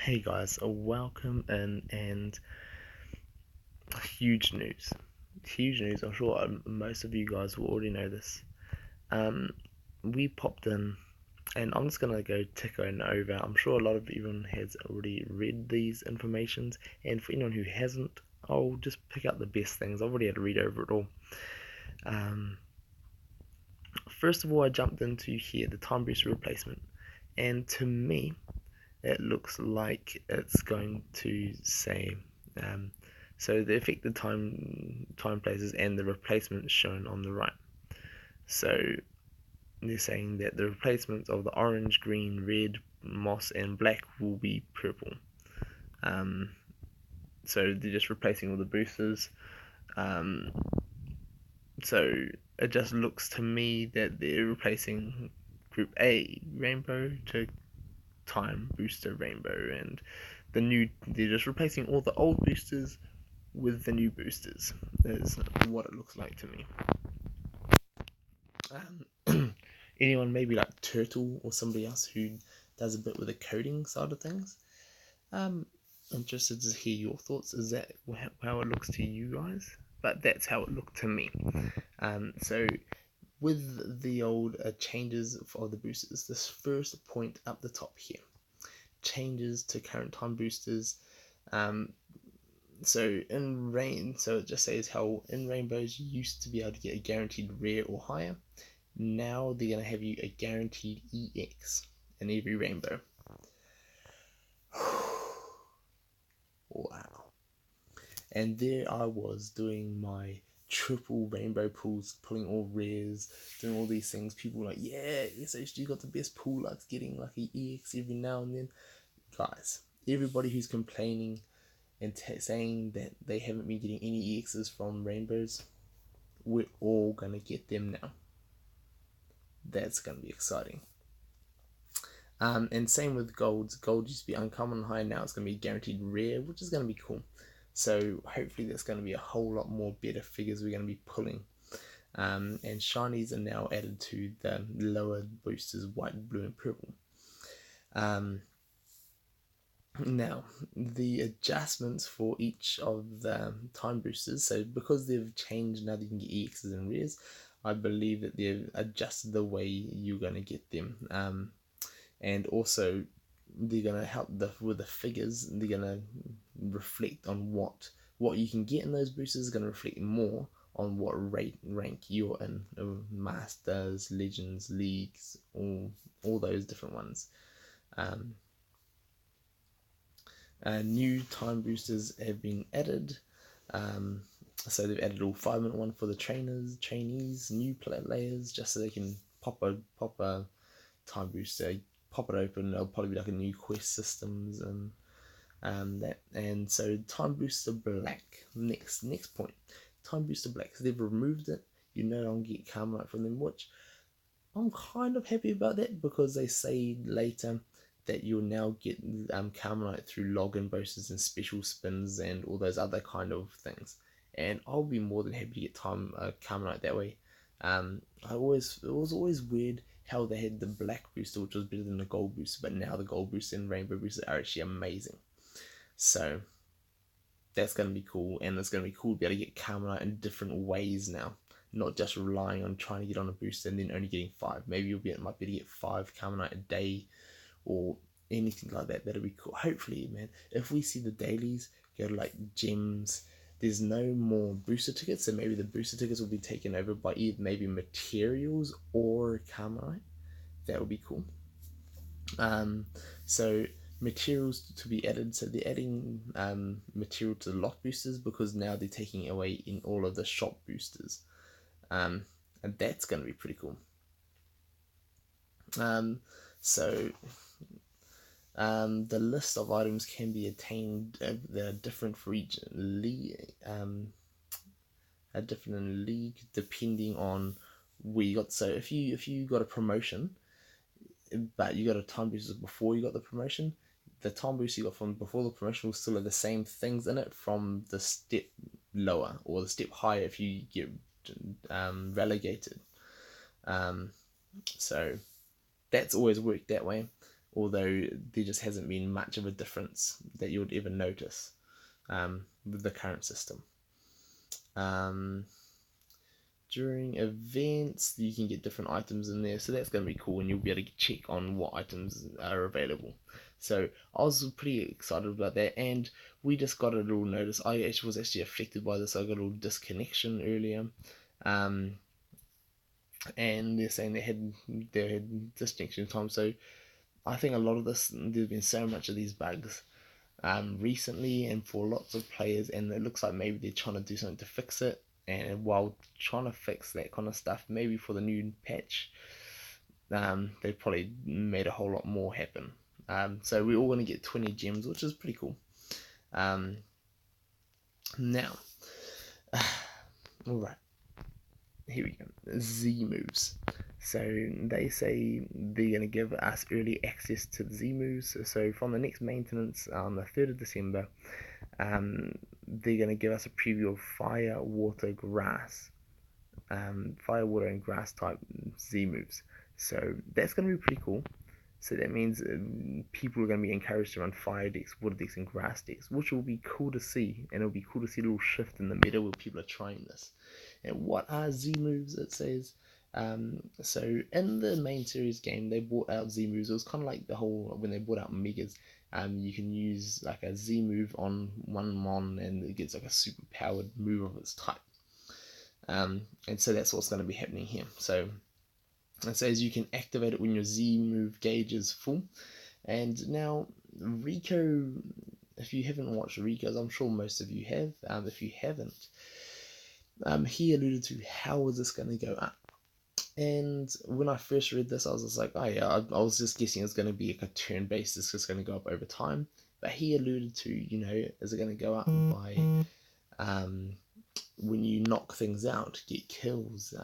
Hey guys, welcome in and huge news. Huge news, I'm sure most of you guys will already know this. Um, we popped in, and I'm just gonna go tick on over. I'm sure a lot of everyone has already read these informations, and for anyone who hasn't, I'll just pick out the best things. I've already had to read over it all. Um, First of all, I jumped into here the time booster replacement, and to me, it looks like it's going to say um, so the affected time places and the replacements shown on the right. So they're saying that the replacements of the orange, green, red, moss, and black will be purple. Um, so they're just replacing all the boosters. Um, so it just looks to me that they're replacing Group A rainbow to time booster rainbow, and they're just replacing all the old boosters with the new boosters is what it looks like to me. Anyone maybe like Turtle or somebody else who does a bit with the coding side of things, um interested to hear your thoughts. Is that how it looks to you guys? But that's how it looked to me. So with the old changes for the boosters, this first point up the top here, changes to current time boosters. um so it just says how in rainbows you used to be able to get a guaranteed rare or higher. Now they're gonna have you a guaranteed EX in every rainbow. Wow. And there I was doing my triple rainbow pulls, pulling all rares, doing all these things. People were like, yeah, SHG got the best pull luck, getting like an EX every now and then. Guys, everybody who's complaining and saying that they haven't been getting any EXs from rainbows, we're all gonna get them now. That's gonna be exciting. And same with golds. Gold used to be uncommon high, now it's gonna be guaranteed rare, which is gonna be cool. So hopefully there's gonna be a whole lot more better figures we're gonna be pulling. And shinies are now added to the lower boosters, white, blue, and purple. Now, the adjustments for each of the time boosters, so because they've changed now that you can get EXs and rares, I believe that they've adjusted the way you're going to get them. And also, they're going to help with the figures. They're going to reflect on what you can get in those boosters is going to reflect more on what rank you're in. Masters, Legends, Leagues, all those different ones. New time boosters have been added. So they've added all 5-minute one for the trainees, new players, just so they can pop a time booster, pop it open. It'll probably be like a new quest systems and that. And so time booster black. Next point, time booster black. So they've removed it. You no longer get Carmelite from them, which I'm kind of happy about that, because they say later that you'll now get Carmelite through login boosters and special spins and all those other kind of things. And I'll be more than happy to get Carmelite that way. It was always weird how they had the black booster, which was better than the gold booster, but now the gold booster and rainbow booster are actually amazing. So that's going to be cool, and it's going to be cool to be able to get Carmelite in different ways now, not just relying on trying to get on a booster and then only getting 5. Maybe might be able to get 5 Carmelite a day or anything like that. That'll be cool. Hopefully, man, if we see the dailies go to like gems, there's no more booster tickets, so maybe the booster tickets will be taken over by either maybe materials or Carmelite. That would be cool. So materials to be added. So they're adding material to the lock boosters, because now they're taking away in all of the shop boosters. And that's going to be pretty cool. So the list of items can be attained. They're different for each league. Are different in league depending on where you got. So if you got a promotion, but you got a time booster before you got the promotion, the time booster you got from before the promotion will still have the same things in it from the step lower or the step higher if you get relegated. So that's always worked that way. although there just hasn't been much of a difference that you would ever notice with the current system. During events, you can get different items in there, so that's going to be cool, and you'll be able to check on what items are available. So I was pretty excited about that, and we just got a little notice. I was actually affected by this. I got a little disconnection earlier, and they're saying they had disconnection time. So I think a lot of this, there's been so much of these bugs recently, and for lots of players, and it looks like maybe they're trying to do something to fix it. And while trying to fix that kind of stuff, maybe for the new patch, they probably made a whole lot more happen. So we're all going to get 20 gems, which is pretty cool. Now, all right, here we go. Z moves. So they say they're going to give us early access to the Z moves. So from the next maintenance on the 3rd of December, they're going to give us a preview of fire, water, grass. Fire, water, and grass type Z moves. So that's going to be pretty cool. So that means people are going to be encouraged to run fire decks, water decks, and grass decks, which will be cool to see. And it'll be cool to see a little shift in the meta where people are trying this. And what are Z moves? It says. So in the main series game, they brought out Z moves. It was kind of like the whole when they brought out Megas. You can use like a Z move on one mon, and it gets like a super powered move of its type. And so that's what's going to be happening here. So it says you can activate it when your Z move gauge is full. And now Rico, if you haven't watched Rico's, I'm sure most of you have. If you haven't, he alluded to how is this going to go up. And when I first read this, I was just like, oh yeah, I was just guessing it's going to be like a turn based, it's just going to go up over time. But he alluded to, is it going to go up by when you knock things out, get kills,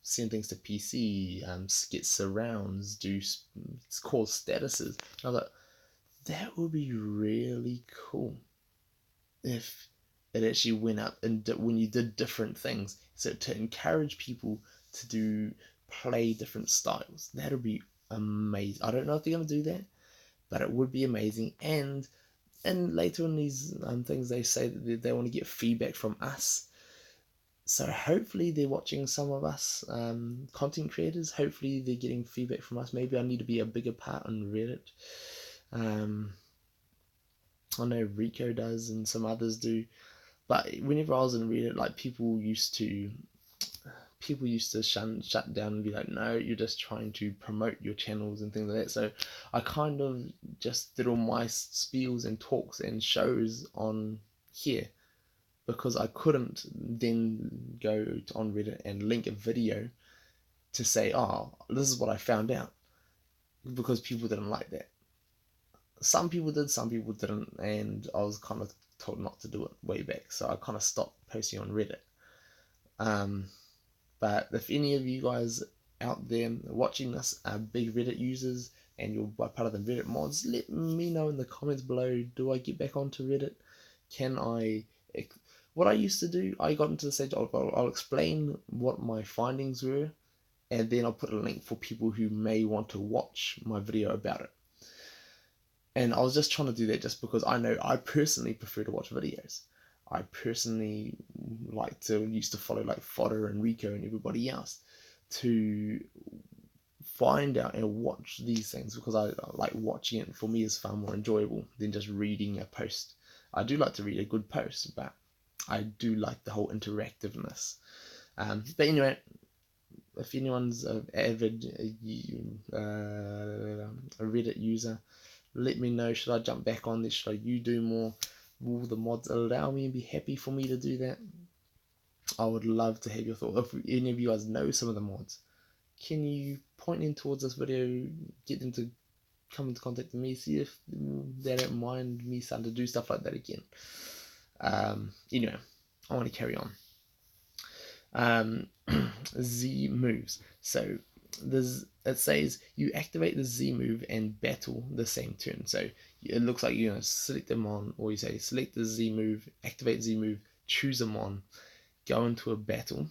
send things to PC, get surrounds, cause statuses. And I was like, that would be really cool if it actually went up and when you did different things. So to encourage people to play different styles, that would be amazing. I don't know if they're going to do that, but it would be amazing. And later in these things, they say that they want to get feedback from us. So hopefully they're watching some of us content creators. Hopefully they're getting feedback from us. Maybe I need to be a bigger part on Reddit. I know Rico does and some others do. But whenever I was in Reddit, like people used to shut down and be like, no, you're just trying to promote your channels and things like that. So I kind of just did all my spiels and talks and shows on here, because I couldn't then go on Reddit and link a video to say, oh, this is what I found out, because people didn't like that. Some people did, some people didn't, and I was kind of told not to do it way back, so I kind of stopped posting on Reddit. But if any of you guys out there watching this are big Reddit users and you're part of the Reddit mods, let me know in the comments below. Do I get back onto Reddit? Can I... What I used to do, I got into the stage, I'll explain what my findings were, and then I'll put a link for people who may want to watch my video about it. And I was just trying to do that just because I know I personally prefer to watch videos. I personally used to follow like Fodder and Rico and everybody else to find out and watch these things, because I like watching it. For me is far more enjoyable than just reading a post. I do like to read a good post, but I do like the whole interactiveness. But anyway, if anyone's an avid a Reddit user, let me know. Should I jump back on this? Should you do more? Will the mods allow me and be happy for me to do that? I would love to have your thoughts. If any of you guys know some of the mods, can you point in towards this video, get them to come into contact with me, see if they don't mind me starting to do stuff like that again. Anyway, I want to carry on. Z moves. So it says you activate the Z move and battle the same turn. So it looks like you're going to select them on, or you say select the Z move, activate Z move, choose them on, go into a battle,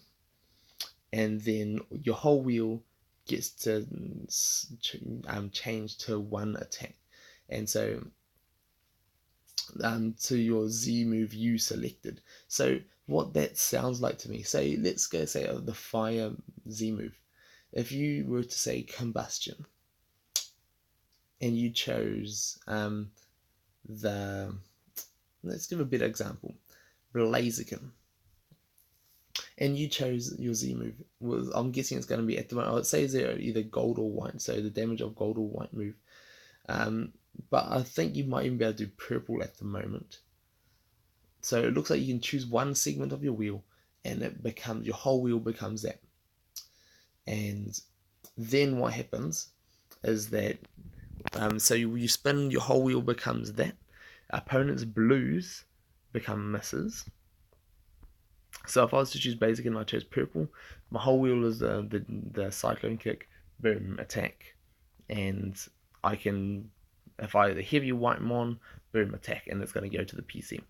and then your whole wheel gets to change to one attack, and so to your Z move you selected. So what that sounds like to me, say let's go say the fire Z move. If you were to say combustion, and you chose the, let's give a better example, Blaziken, and you chose your Z move, was, I'm guessing it's going to be at the moment, I would say they're either gold or white, so the damage of gold or white move. But I think you might even be able to do purple at the moment. So it looks like you can choose one segment of your wheel, and it becomes, your whole wheel becomes that. And then what happens is that, so you spin, your whole wheel becomes that. Opponent's blues become misses. So if I was to choose basic and I chose purple, my whole wheel is the cyclone kick, boom, attack. And I can, if I the heavy white mon, boom, attack, and it's going to go to the PC.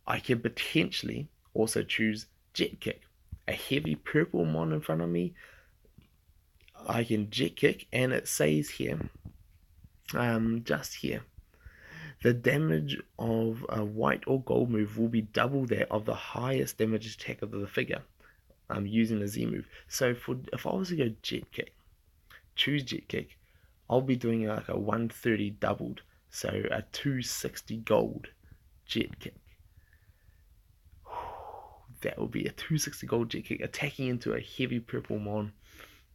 I could potentially also choose jet kick. A heavy purple mon in front of me, I can jet kick, and it says here, just here, the damage of a white or gold move will be double that of the highest damage attack of the figure. I'm using the Z move. So if I was to go jet kick, choose jet kick, I'll be doing like a 130 doubled, so a 260 gold jet kick. That will be a 260 gold jet kick, attacking into a heavy purple mon.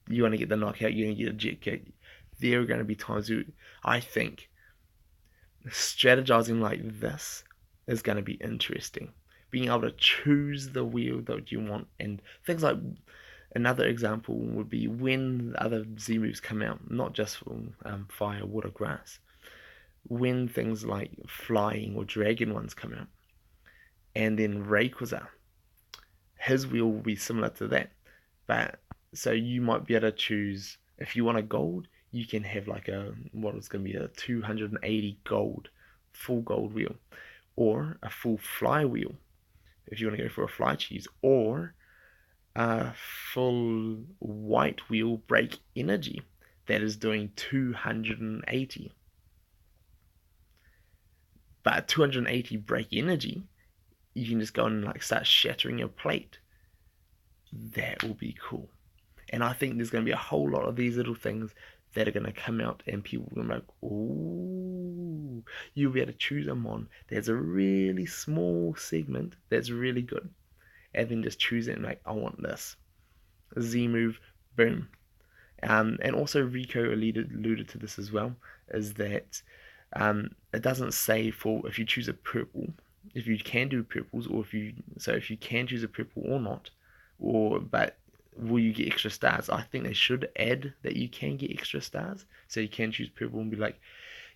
You want to get the knockout, you're going to get a jet kick. There are going to be times where I think strategizing like this is going to be interesting. Being able to choose the wheel that you want, and things like, another example would be when the other Z moves come out, not just from fire, water, grass. When things like flying or dragon ones come out, and then Rayquaza, his wheel will be similar to that. But so you might be able to choose, if you want a gold, you can have like a, what is going to be a 280 gold, full gold wheel, or a full fly wheel, if you want to go for a fly cheese, or a full white wheel break energy that is doing 280. But at 280 break energy, you can just go and like start shattering your plate. That will be cool. And I think there's going to be a whole lot of these little things that are going to come out, and people will be like, ooh, you'll be able to choose a mon there's a really small segment that's really good, and then just choose it and like, I want this. Z move, boom. And also Rico alluded to this as well, is that it doesn't say for if you choose a purple, if you can do purples, or if you can choose a purple or not, but will you get extra stars? I think they should add that you can get extra stars, so you can choose purple and be like,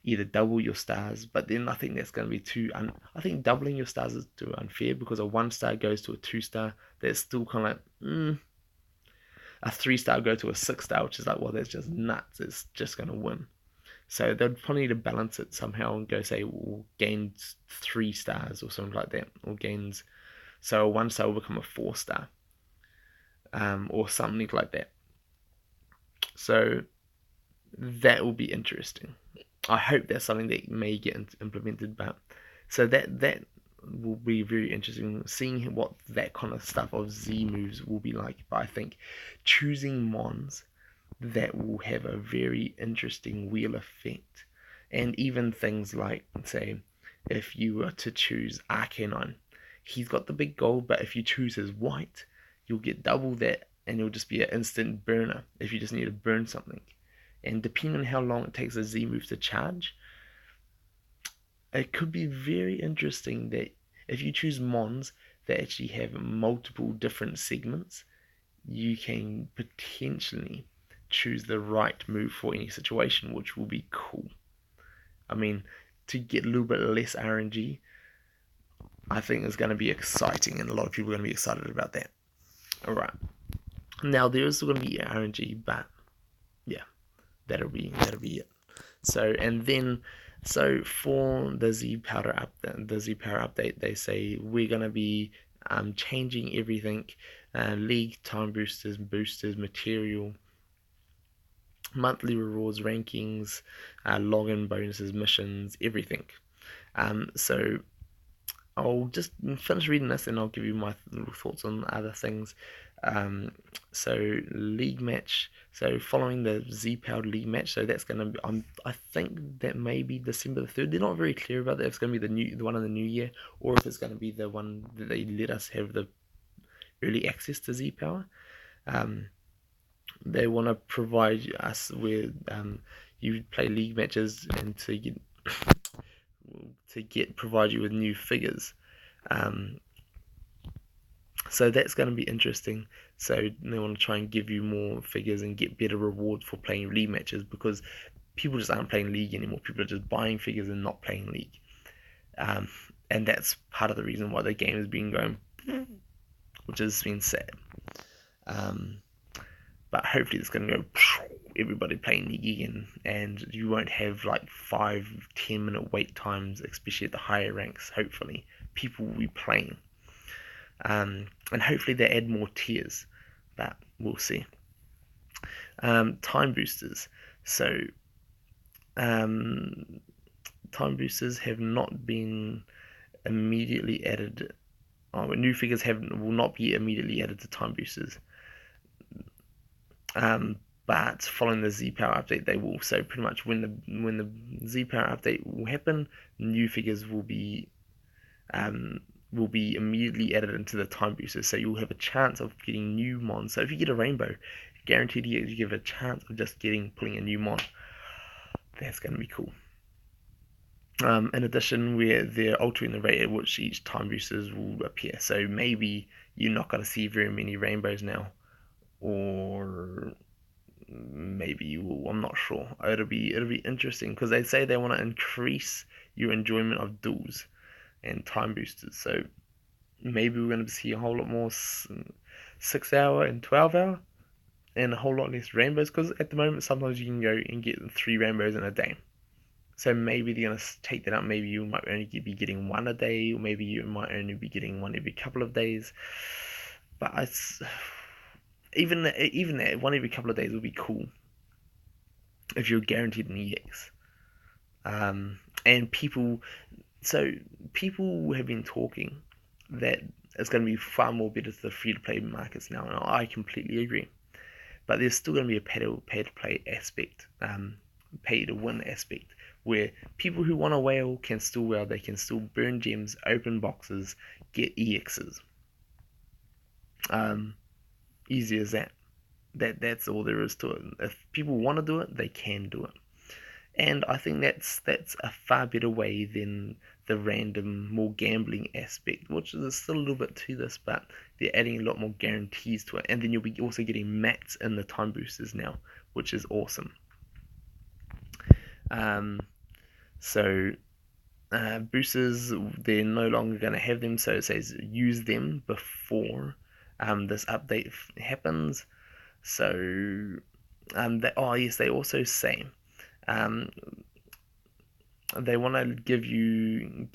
either double your stars, but then I think that's going to be too I think doubling your stars is too unfair, because a 1-star goes to a 2-star, that's still kind of like, a 3-star go to a 6-star, which is like, well, that's just nuts, it's just going to win. So they'd probably need to balance it somehow and go say, well, gains 3 stars or something like that, or gains, so a 1-star will become a 4-star, or something like that. So that will be interesting. I hope that's something that may get implemented, but so that will be very interesting, seeing what that kind of stuff of Z moves will be like. But I think choosing mons that will have a very interesting wheel effect, and even things like, say, if you were to choose Arcanine, he's got the big gold, but if you choose his white, you'll get double that, and it'll just be an instant burner if you just need to burn something. And depending on how long it takes a Z move to charge, it could be very interesting that if you choose mons that actually have multiple different segments, you can potentially choose the right move for any situation, which will be cool. I mean, to get a little bit less RNG, I think is going to be exciting, and a lot of people are going to be excited about that. Alright, now there is going to be RNG, but yeah, that'll be it. So, and then, so for the Z Power update, they say we're going to be changing everything, league, time boosters, material, monthly rewards, rankings, login bonuses, missions, everything. So I'll just finish reading this and I'll give you my little thoughts on other things. Um, so league match. So following the Z-powered league match, so that's gonna be. I think that may be December the 3rd. They're not very clear about that. If it's gonna be the one in the new year, or if it's gonna be the one that they let us have the early access to Z-power. Um, they want to provide us with you play league matches and to provide you with new figures. Um, so that's going to be interesting. So they want to try and give you more figures and get better rewards for playing league matches, because people just aren't playing league anymore. People are just buying figures and not playing league. Um, and that's part of the reason why the game has been going, which has been sad. But hopefully it's going to go everybody playing league again, and you won't have like 5-10 minute wait times, especially at the higher ranks. Hopefully people will be playing, and hopefully they add more tiers, but we'll see. Time boosters. So um, time boosters have not been immediately added. New figures will not be immediately added to time boosters. But following the Z Power update, they will. So pretty much when the Z Power update will happen, new figures will be immediately added into the time boosters. So you'll have a chance of getting new mons. So if you get a rainbow, guaranteed you have a chance of just pulling a new mon. That's going to be cool. In addition, they're altering the rate at which each time boosters will appear. So maybe you're not going to see very many rainbows now, or maybe you will. I'm not sure. It'll be interesting, because they say they want to increase your enjoyment of duels and time boosters. So maybe we're going to see a whole lot more 6 hour and 12 hour, and a whole lot less rainbows. Because at the moment, sometimes you can go and get 3 rainbows in a day. So maybe they're going to take that up. Maybe you might only be getting one a day, or maybe you might only be getting one every couple of days. But even that one every couple of days would be cool if you're guaranteed an EX. And people have been talking that it's going to be far more better to the free-to-play markets now, and I completely agree. But there's still going to be a pay-to-play aspect, pay-to-win aspect, where people who want to whale can still whale. They can still burn gems, open boxes, get EXs. Easy as that. That's all there is to it. If people want to do it, they can do it. And I think that's a far better way than the random, more gambling aspect, which is still a little bit to this, but they're adding a lot more guarantees to it. And then you'll be also getting mats in the time boosters now, which is awesome. So boosters, they're no longer going to have them, so it says use them before this update happens. So they also say they want to give you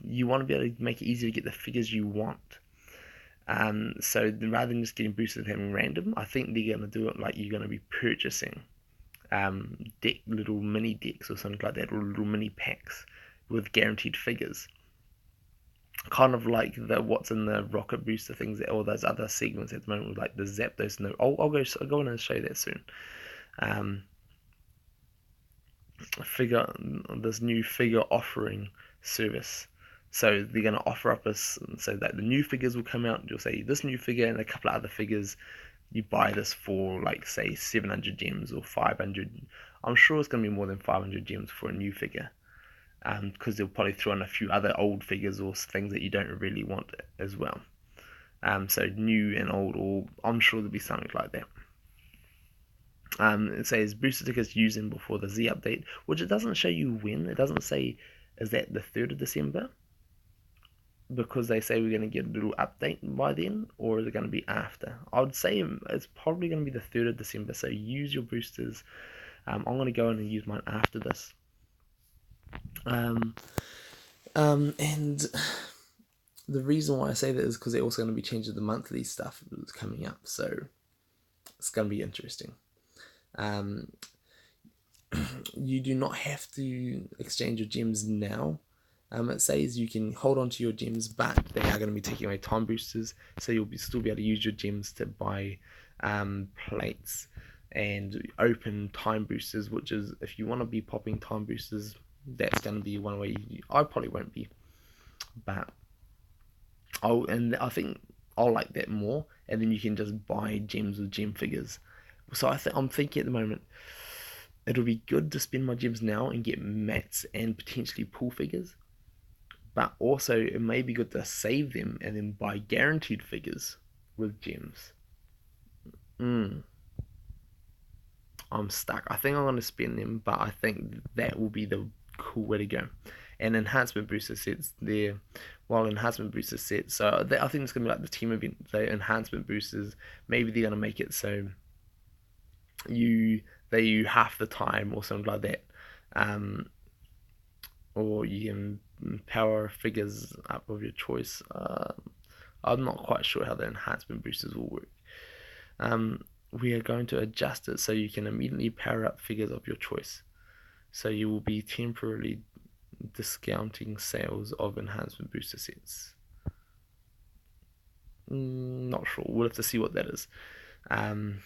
you want to be able to make it easier to get the figures you want. So rather than just getting boosted and having random, I think they're going to do it like you're going to be purchasing little mini decks or something like that, or little mini packs with guaranteed figures. Kind of like what's in the rocket booster things, or those other segments at the moment with like the Zapdos. No, I'll go on and show you that soon. This new figure offering service. So they're going to offer up so that the new figures will come out. You'll say this new figure and a couple of other figures. You buy this for like say 700 gems or 500. I'm sure it's going to be more than 500 gems for a new figure, because they'll probably throw in a few other old figures or things that you don't really want as well. So new and old, or I'm sure there'll be something like that. It says booster tickets using before the Z update, which it doesn't show you when. It doesn't say is that the 3rd of December, because they say we're going to get a little update by then, or is it going to be after? I would say it's probably going to be the 3rd of December, so use your boosters. I'm going to go in and use mine after this. And the reason why I say that is because they're also going to be changing the monthly stuff that's coming up, so it's going to be interesting. You do not have to exchange your gems now. It says you can hold on to your gems, but they are going to be taking away time boosters, so you'll still be able to use your gems to buy plates and open time boosters, which is, if you want to be popping time boosters, that's going to be one way. I probably won't be, but I think I'll like that more, and then you can just buy gems with gem figures. So I'm thinking at the moment, it'll be good to spend my gems now and get mats and potentially pool figures, but also it may be good to save them and then buy guaranteed figures with gems. I'm stuck. I think I'm going to spend them, but I think that will be the cool way to go. And enhancement booster sets there. While enhancement booster sets, so I think it's going to be like the team event. The enhancement boosters, maybe they're going to make it so you half the time or something like that. Or you can power figures up of your choice. I'm not quite sure how the enhancement boosters will work. We are going to adjust it so you can immediately power up figures of your choice. So you will be temporarily discounting sales of enhancement booster sets. Not sure. We'll have to see what that is. And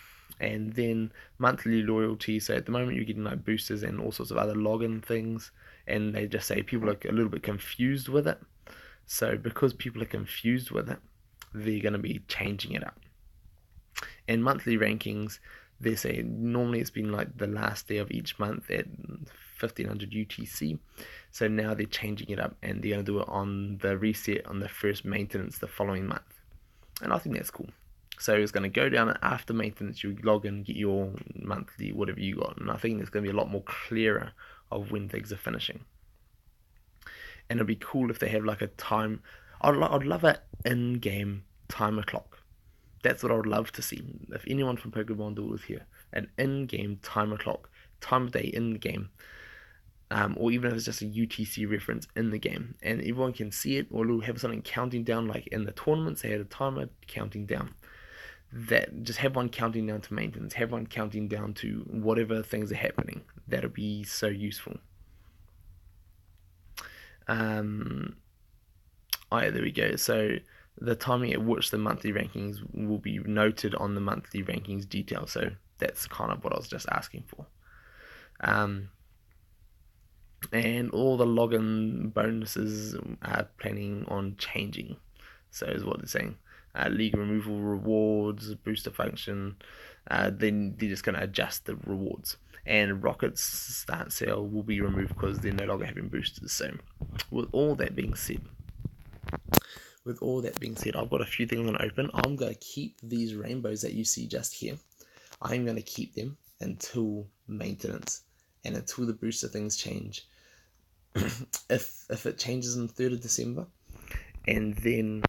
then monthly loyalty. So at the moment you're getting like boosters and all sorts of other login things, and they just say people are a little bit confused with it. So because people are confused with it, they're going to be changing it up. And monthly rankings, they say normally it's been like the last day of each month at 1500 UTC. So now they're changing it up, and they're going to do it on the reset on the first maintenance the following month. And I think that's cool. So it's going to go down, and after maintenance you log in, get your monthly whatever you got, and I think it's going to be a lot more clearer of when things are finishing. And it'd be cool if they have like a time. I'd love an in-game timer clock. That's what I would love to see. If anyone from Pokemon Duel is here, an in-game timer clock, time of day in the game, or even if it's just a UTC reference in the game, and everyone can see it, or it'll have something counting down, like in the tournaments they had a timer counting down. That just have one counting down to maintenance, have one counting down to whatever things are happening. That'll be so useful. Oh yeah, there we go. So the timing at which the monthly rankings will be noted on the monthly rankings detail. So that's kind of what I was just asking for. And all the login bonuses are planning on changing. So is what they're saying. League removal rewards, booster function. Then they're just going to adjust the rewards. And Rocket's start sale will be removed because they're no longer having boosters. So with all that being said, I've got a few things on open. I'm going to keep these rainbows that you see just here. I'm going to keep them until maintenance and until the booster things change. If it changes on 3rd of December, and then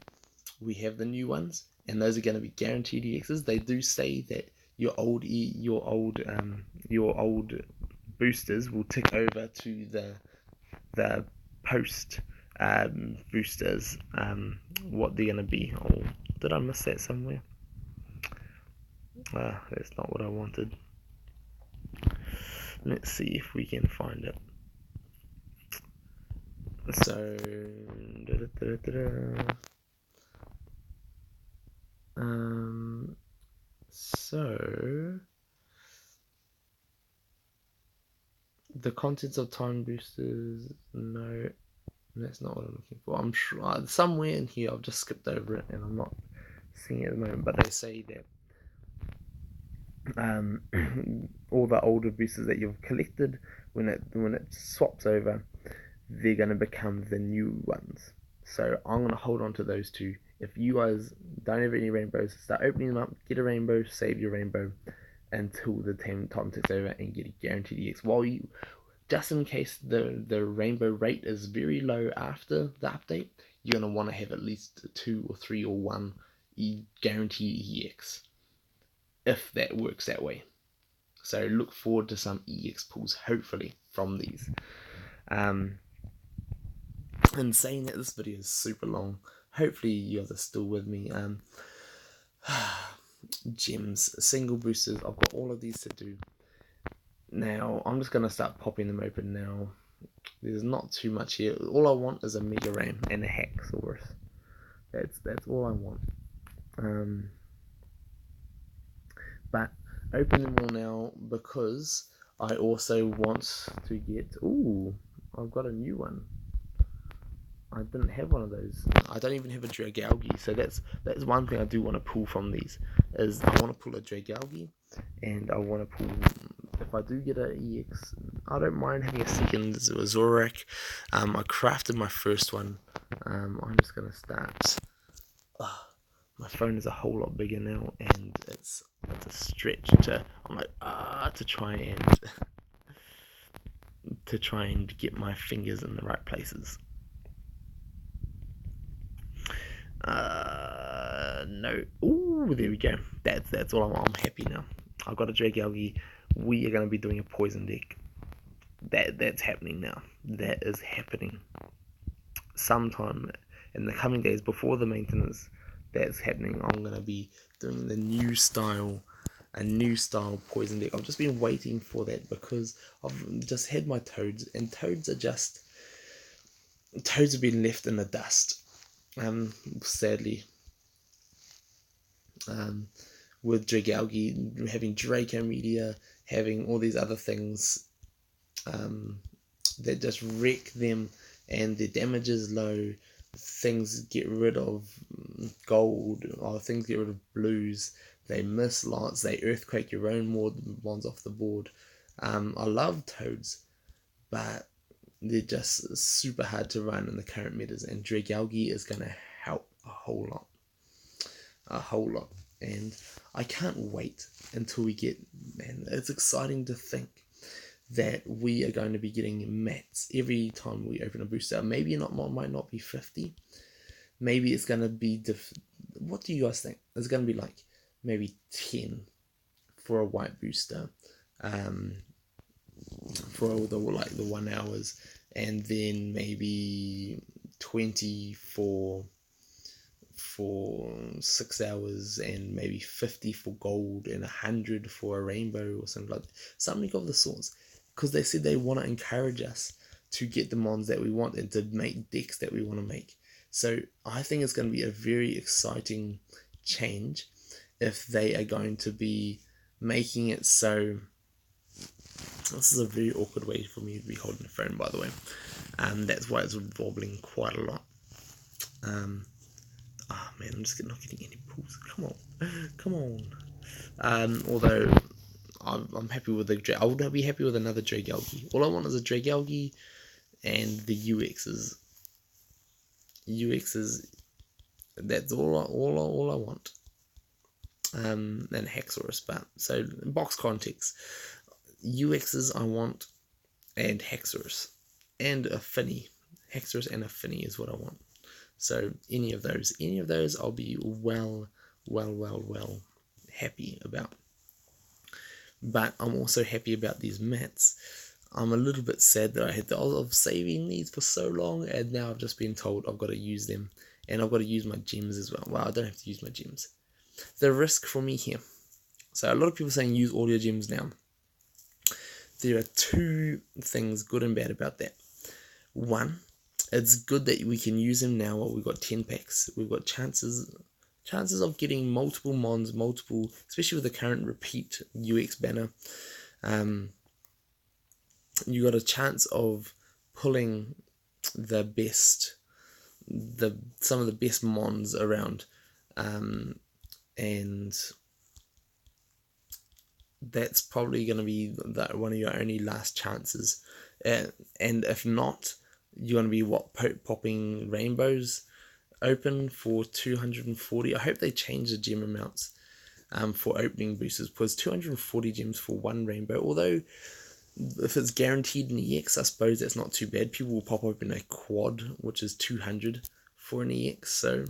we have the new ones, and those are going to be guaranteed EXs. They do say that your old boosters will tick over to the post boosters. What they're going to be. Oh, did I miss that somewhere? That's not what I wanted. Let's see if we can find it. So so the contents of time boosters, no, that's not what I'm looking for. I'm sure somewhere in here I've just skipped over it and I'm not seeing it at the moment, but they say that all the older boosters that you've collected, when it swaps over, they're going to become the new ones. So I'm going to hold on to those two. If you guys don't have any rainbows, start opening them up, get a rainbow, save your rainbow until the time takes over and get a guaranteed EX. Just in case the rainbow rate is very low after the update, you're going to want to have at least 2 or 3 or 1 guaranteed EX, if that works that way. So look forward to some EX pulls, hopefully, from these. And saying that, this video is super long. Hopefully you guys are still with me. Gems, single boosters, I've got all of these to do. Now I'm just gonna start popping them open now. There's not too much here. All I want is a Mega Ram and a Haxorus. That's all I want. But open them all now because I also want to get. Ooh, I've got a new one. I didn't have one of those. I don't even have a Dragalge, so that's one thing I do want to pull from these. Is I want to pull a Dragalge, and I want to pull. If I do get an EX, I don't mind having a second Zorak. I crafted my first one. I'm just gonna start. My phone is a whole lot bigger now, and it's a stretch to. I'm like to try and get my fingers in the right places. No. Ooh, there we go. That's all. I'm happy now. I've got a Dragalge. We are going to be doing a poison deck. That's happening now. That is happening. Sometime in the coming days before the maintenance, that's happening. I'm going to be doing a new style poison deck. I've just been waiting for that because I've just had my toads, and toads have been left in the dust. Sadly, with Dragalge having Draco Media, having all these other things that just wreck them, and their damage is low. Things get rid of gold, or things get rid of blues. They miss lots. They earthquake your own ones off the board. I love toads, but they're just super hard to run in the current metas, and Dragalge is going to help a whole lot. And I can't wait until we get, man, it's exciting to think that we are going to be getting mats every time we open a booster. Maybe might not be 50. Maybe it's going to be, what do you guys think? It's going to be like maybe 10 for a white booster. For all the 1 hours, and then maybe 20 for 6 hours, and maybe 50 for gold, and 100 for a rainbow, or something of the sorts, because they said they want to encourage us to get the mons that we want and to make decks that we want to make. So I think it's going to be a very exciting change if they are going to be making it so. This is a very awkward way for me to be holding the phone, by the way. That's why it's wobbling quite a lot. Man, I'm just not getting any pulls. Come on. Although I'm happy with I would be happy with another Dragalge. All I want is a Dragalge and the UXs. That's all I want. And Haxorus, but so box context. UXs I want, and Haxorus, and a Finny. Haxorus and a Finny is what I want. So any of those I'll be well happy about. But I'm also happy about these mats. I'm a little bit sad that I had of saving these for so long, and now I've just been told I've got to use them, and I've got to use my gems as well. Well, I don't have to use my gems. The risk for me here. So a lot of people saying use all your gems now. There are two things, good and bad, about that. One, it's good that we can use them now while we've got 10 packs. We've got chances of getting multiple mons, especially with the current repeat UX banner. You got a chance of pulling some of the best mons around, and that's probably going to be one of your only last chances. And if not, you're going to be popping rainbows open for 240. I hope they change the gem amounts for opening boosters, because 240 gems for one rainbow, although if it's guaranteed in EX, I suppose that's not too bad. People will pop open a quad, which is 200 for an EX, so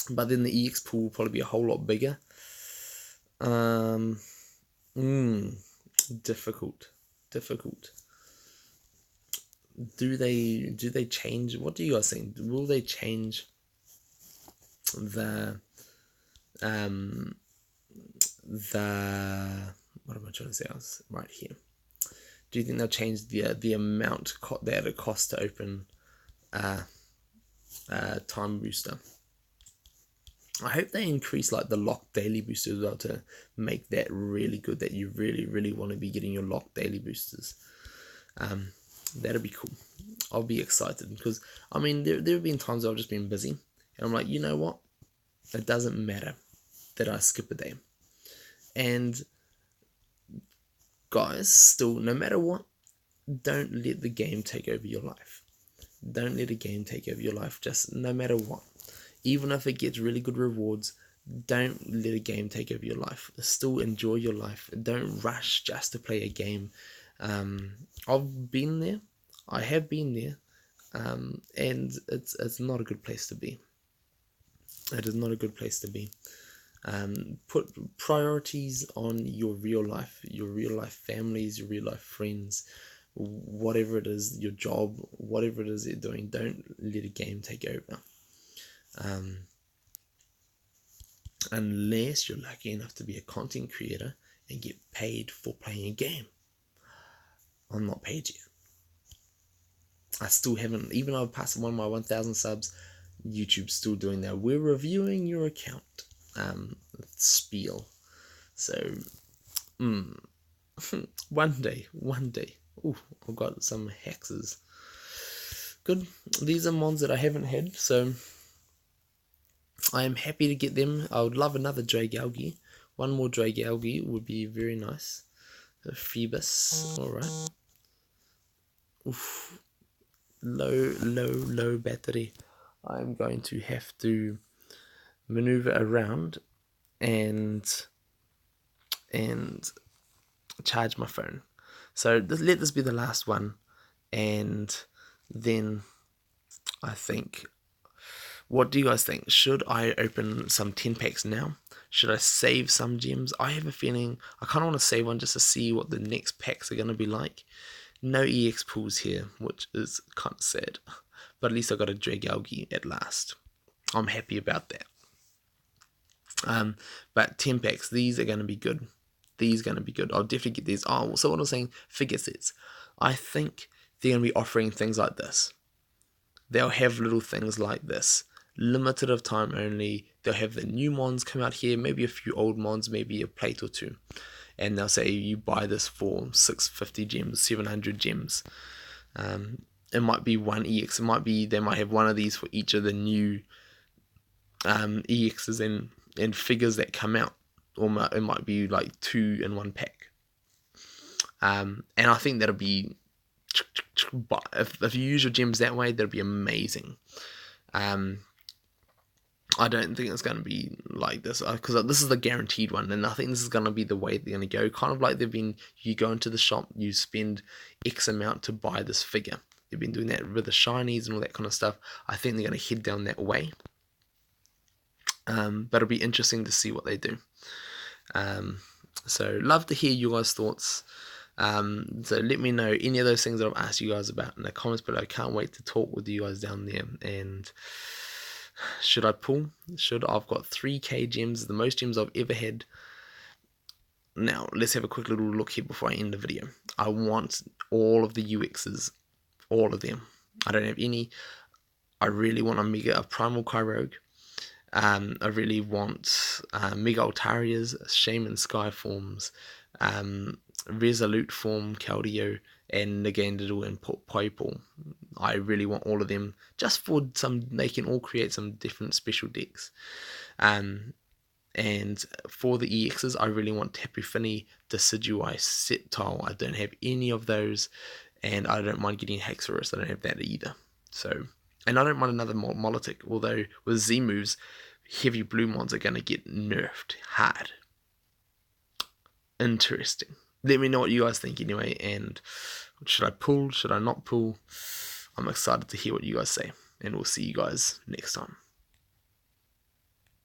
but then the EX pool will probably be a whole lot bigger. Difficult. Do they change? What do you guys think? Will they change the what am I trying to say? I was right here. Do you think they'll change the amount that it costs to open time booster? I hope they increase like the locked daily booster as well to make that really good, that you really want to be getting your locked daily boosters. That'll be cool. I'll be excited because I mean there have been times I've just been busy and I'm like, you know what, it doesn't matter that I skip a day. And guys, still, no matter what, don't let the game take over your life. Don't let a game take over your life, just no matter what. Even if it gets really good rewards, don't let a game take over your life. Still enjoy your life. Don't rush just to play a game. I've been there. I have been there. And it's not a good place to be. It is not a good place to be. Put priorities on your real life families, your real life friends, whatever it is, your job, whatever it is you're doing. Don't let a game take over. Unless you're lucky enough to be a content creator and get paid for playing a game. I'm not paid yet. I still haven't, even though I've passed one of my 1,000 subs, YouTube's still doing that. We're reviewing your account. Spiel. So, one day. Ooh, I've got some hexes. Good. These are mons that I haven't had, so I am happy to get them. I would love another Dragalgi. One more Dragalgi would be very nice. Phoebus. Alright. Oof. Low battery. I'm going to have to maneuver around and charge my phone. So let this be the last one, and then I think, what do you guys think? Should I open some 10 packs now? Should I save some gems? I have a feeling I kind of want to save one just to see what the next packs are going to be like. No EX pools here, which is kind of sad, but at least I got a Dragalgi at last. I'm happy about that. But 10 packs, these are going to be good. These are going to be good. I'll definitely get these. Oh, so what I was saying, figure sets. I think they're going to be offering things like this. They'll have little things like this. Limited of time only. They'll have the new mons come out here, maybe a few old mons, maybe a plate or two. And they'll say you buy this for 650 gems, 700 gems. It might be one EX. It might be, they might have one of these for each of the new EXs and figures that come out. Or it might be like 2 in 1 pack. And I think that'll be, if you use your gems that way, that'll be amazing. I don't think it's going to be like this, because this is the guaranteed one, and I think this is going to be the way they're going to go. Kind of like you go into the shop, you spend X amount to buy this figure. They've been doing that with the shinies and all that kind of stuff. I think they're going to head down that way. But it'll be interesting to see what they do. So love to hear you guys' thoughts. So let me know any of those things that I've asked you guys about in the comments below. I can't wait to talk with you guys down there. And should I pull? I've got 3k gems, the most gems I've ever had. Now let's have a quick little look here before I end the video. I want all of the UXs, all of them. I don't have any. I really want a Primal Kyrogue. I really want Mega Altarias, Shaman Skyforms, Resolute Form, Keldeo, and Nagandadal and Poipole. I really want all of them, just for they can all create some different special decks. And for the EXs, I really want Tapu Fini, Decidueye, Sceptile. I don't have any of those, and I don't mind getting Haxorus. I don't have that either. So, and I don't mind another Molitic, although with Z moves, heavy blue mons are going to get nerfed hard. Interesting. Let me know what you guys think anyway, and should I pull, should I not pull? I'm excited to hear what you guys say, and we'll see you guys next time.